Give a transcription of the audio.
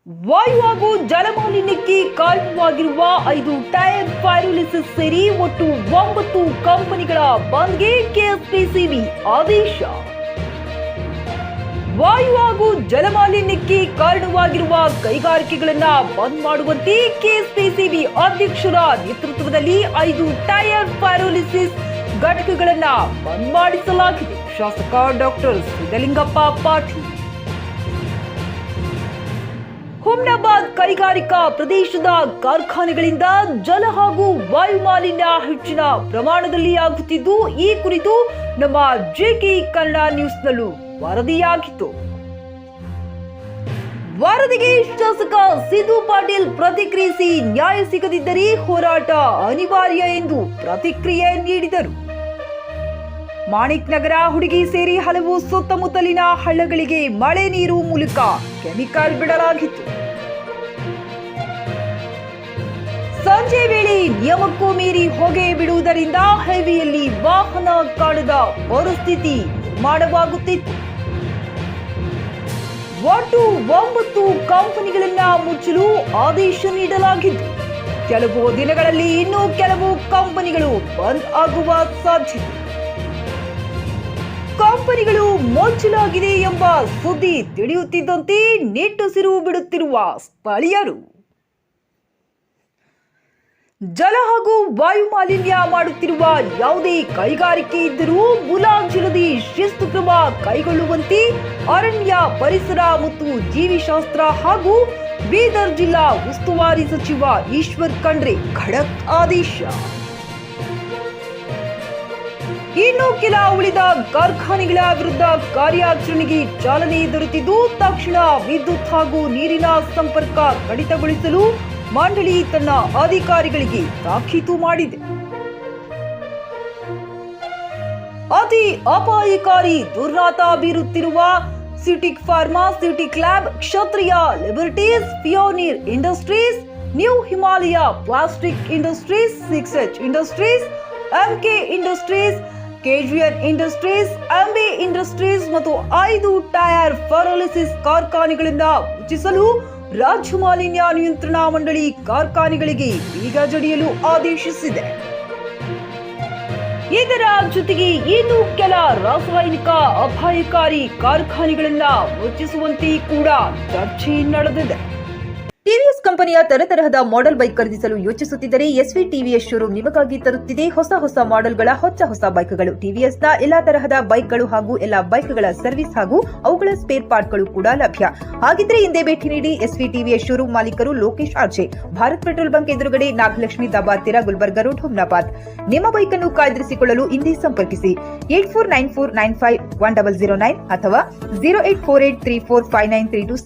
ವಾಯು ಹಾಗೂ ಜಲಮಾಲಿನ್ಯಕ್ಕೆ ಕಾರಣವಾಗಿರುವ 5 ಟೈರ್ ಪೈರೋಲಿಸಿಸ್ ಸೇರಿ ಒಟ್ಟು 9 ಕಂಪನಿಗಳ ಬಂದ್ಗೆ ಕೆಎಸ್ಪಿಸಿಬಿ ಆದೇಶ. ವಾಯು ಹಾಗೂ ಜಲಮಾಲಿನ್ಯಕ್ಕೆ ಕಾರಣವಾಗಿರುವ ಕೈಗಾರಿಕೆಗಳನ್ನ ಬಂದ್ ಮಾಡುವಂತೆ ಕೆಎಸ್ಪಿಸಿಬಿ ಅಧ್ಯಕ್ಷರ ನೇತೃತ್ವದಲ್ಲಿ 5 ಟೈರ್ ಪೈರೋಲಿಸಿಸ್ ಘಟಕಗಳನ್ನ ಬಂದ್ ಮಾಡಿಸಲಾಗಿದೆ. ಶಾಸಕ ಡಾಕ್ಟರ್ ಸಿದ್ದಲಿಂಗಪ್ಪ ಪಾಟೀಲ್ ಹುಮ್ನಾಬಾದ್ ಕೈಗಾರಿಕಾ ಪ್ರದೇಶದ ಕಾರ್ಖಾನೆಗಳಿಂದ ಜಲ ಹಾಗೂ ವಾಯು ಮಾಲಿನ್ಯ ಹೆಚ್ಚಿನ ಪ್ರಮಾಣದಲ್ಲಿ ಆಗುತ್ತಿದ್ದು, ಈ ಕುರಿತು ನಮ್ಮ ಜೆಕೆ ಕನ್ನಡ ನ್ಯೂಸ್ನಲ್ಲೂ ವರದಿಯಾಗಿತ್ತು. ವರದಿಗೆ ಶಾಸಕ ಸಿದ್ದು ಪಾಟೀಲ್ ಪ್ರತಿಕ್ರಿಯಿಸಿ, ನ್ಯಾಯ ಸಿಗದಿದ್ದರೆ ಹೋರಾಟ ಅನಿವಾರ್ಯ ಎಂದು ಪ್ರತಿಕ್ರಿಯೆ ನೀಡಿದರು. ಮಾಣಿಕ್ ನಗರ, ಹುಡುಗಿ ಸೇರಿ ಹಲವು ಸುತ್ತಮುತ್ತಲಿನ ಹಳ್ಳಗಳಿಗೆ ಮಳೆ ನೀರು ಮೂಲಕ ಕೆಮಿಕಲ್ ಬಿಡಲಾಗಿತ್ತು. ಸಂಜೆ ವೇಳೆ ನಿಯಮಕ್ಕೂ ಮೀರಿ ಹೊಗೆ ಬಿಡುವುದರಿಂದ ಹೈವೇಯಲ್ಲಿ ವಾಹನ ಕಾಣದ ಪರಿಸ್ಥಿತಿ ನಿರ್ಮಾಣವಾಗುತ್ತಿತ್ತು. ಒಟ್ಟು 9 ಕಂಪನಿಗಳನ್ನ ಮುಚ್ಚಲು ಆದೇಶ ನೀಡಲಾಗಿದ್ದು, ಕೆಲವು ದಿನಗಳಲ್ಲಿ ಇನ್ನೂ ಕೆಲವು ಕಂಪನಿಗಳು ಬಂದ್ ಆಗುವ ಸಾಧ್ಯತೆ. ಕಂಪನಿಗಳು ಮುಚ್ಚಲಾಗಿದೆ ಎಂಬ ಸುದ್ದಿ ತಿಳಿಯುತ್ತಿದ್ದಂತೆ ನಿಟ್ಟುಸಿರು ಬಿಡುತ್ತಿರುವ ಸ್ಥಳೀಯರು ಜಲ ಹಾಗೂ ವಾಯು ಮಾಲಿನ್ಯ ಮಾಡುತ್ತಿರುವ ಯಾವುದೇ ಕೈಗಾರಿಕೆ ಇದ್ದರೂ ಮುಲಾಜಿಲ್ಲದೆ ಶಿಸ್ತು ಕ್ರಮ ಕೈಗೊಳ್ಳುವಂತೆ ಅರಣ್ಯ, ಪರಿಸರ ಮತ್ತು ಜೀವಿಶಾಸ್ತ್ರ ಹಾಗೂ ಬೀದರ್ ಜಿಲ್ಲಾ ಉಸ್ತುವಾರಿ ಸಚಿವ ಈಶ್ವರ್ ಖಂಡ್ರೆ ಖಡಕ್ ಆದೇಶ. ಇನ್ನು ಕೆಲ ಉಳಿದ ಕಾರ್ಖಾನೆಗಳ ವಿರುದ್ಧ ಕಾರ್ಯಾಚರಣೆಗೆ ಚಾಲನೆ ದೊರೆತಿದ್ದು, ತಕ್ಷಣ ವಿದ್ಯುತ್ ಹಾಗೂ ನೀರಿನ ಸಂಪರ್ಕ ಕಡಿತಗೊಳಿಸಲು ಮಂಡಳಿ ತನ್ನ ಅಧಿಕಾರಿಗಳಿಗೆ ತಾಕೀತು ಮಾಡಿದೆ. ಅತಿ ಅಪಾಯಕಾರಿ ದುರ್ನಾತ ಬೀರುತ್ತಿರುವ ಸಿಟಿಕ್ ಫಾರ್ಮಾ, ಸಿಟಿಕ್ lab, Kshatriya Liberties, Pioneer industries, new Himalaya plastic industries, 6H industries, MK industries, KGN industries, MB industries ಮತ್ತು 5 ಟೈರ್ ಪೈರೋಲಿಸಿಸ್ ಕಾರ್ಖಾನೆಗಳಿಂದ ಮುಚ್ಚಿಸಲು ರಾಜ್ಯ ಮಾಲಿನ್ಯ ನಿಯಂತ್ರಣ ಮಂಡಳಿ ಕಾರ್ಖಾನೆಗಳಿಗೆ ಬೀಗ ಜಡಿಯಲು ಆದೇಶಿಸಿದೆ. ಇದರ ಜೊತೆಗೆ ಇನ್ನು ಕೆಲ ರಾಸಾಯನಿಕ ಅಪಾಯಕಾರಿ ಕಾರ್ಖಾನೆಗಳನ್ನ ಮುಚ್ಚಿಸುವಂತೆ ಕೂಡ ಚರ್ಚೆ ನಡೆದಿದೆ. ಟಿವಿಎಸ್ ಕಂಪನಿಯ ತರತರಹದ ಮಾಡೆಲ್ ಬೈಕ್ ಖರೀದಿಸಲು ಯೋಚಿಸುತ್ತಿದ್ದರೆ ಎಸ್ವಿ ಟಿವಿಎಸ್ ಶೋರೂಮ್ ನಿಮಗಾಗಿ ತರುತ್ತಿದೆ ಹೊಸ ಮಾಡೆಲ್ಗಳ ಹೊಸ ಬೈಕ್ಗಳು. ಟಿವಿಎಸ್ನ ಎಲ್ಲಾ ತರಹದ ಬೈಕ್ಗಳು ಹಾಗೂ ಎಲ್ಲಾ ಬೈಕ್ಗಳ ಸರ್ವಿಸ್ ಹಾಗೂ ಅವುಗಳ ಸ್ಪೇರ್ ಪಾರ್ಟ್ಗಳು ಕೂಡ ಲಭ್ಯ. ಹಾಗಿದ್ರೆ ಹಿಂದೆ ಭೇಟಿ ನೀಡಿ. ಎಸ್ವಿ ಟಿವಿಎಸ್ ಶೋರೂಮ್ ಮಾಲೀಕರು Lokesh RJ, Bharat petrol bunk ಎದುರುಗಡೆ, ನಾಗಲಕ್ಷ್ಮಿ ದಾಬಾ ಹತ್ತಿರ, ಗುಲ್ಬರ್ಗಾ ರೋಡ್, ಹುಮ್ನಾಬಾದ್. ನಿಮ್ಮ ಬೈಕ್ ಅನ್ನು ಕಾಯ್ದಿರಿಸಿಕೊಳ್ಳಲು ಹಿಂದೆ ಸಂಪರ್ಕಿಸಿ 8494951009 ಅಥವಾ 0848345932.